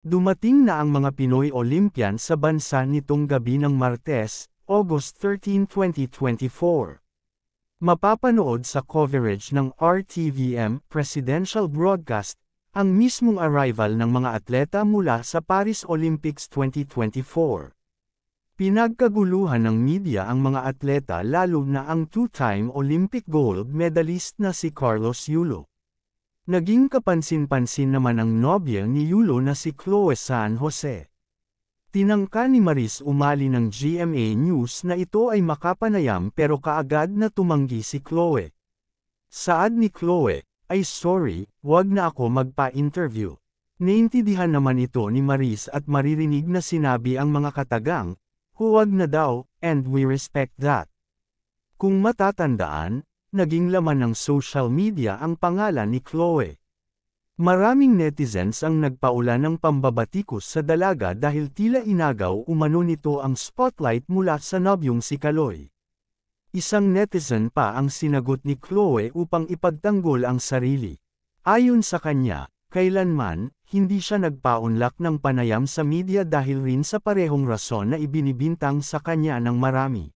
Dumating na ang mga Pinoy Olympian sa bansa nitong gabi ng Martes, August 13, 2024. Mapapanood sa coverage ng RTVM Presidential Broadcast, ang mismong arrival ng mga atleta mula sa Paris Olympics 2024. Pinagkaguluhan ng media ang mga atleta lalo na ang two-time Olympic gold medalist na si Carlos Yulo. Naging kapansin-pansin naman ang nobya ni Yulo na si Chloe San Jose. Tinangka ni Maris Umali ng GMA News na ito ay makapanayam pero kaagad na tumanggi si Chloe. Saad ni Chloe, "Ay sorry, wag na ako magpa-interview." Naintindihan naman ito ni Maris at maririnig na sinabi ang mga katagang, "Huwag na daw, and we respect that." Kung matatandaan, naging laman ng social media ang pangalan ni Chloe. Maraming netizens ang nagpaula ng pambabatikos sa dalaga dahil tila inagaw umano nito ang spotlight mula sa nobyong si Kaloy. Isang netizen pa ang sinagot ni Chloe upang ipagtanggol ang sarili. Ayon sa kanya, kailanman, hindi siya nagpaunlak ng panayam sa media dahil rin sa parehong rason na ibinibintang sa kanya ng marami.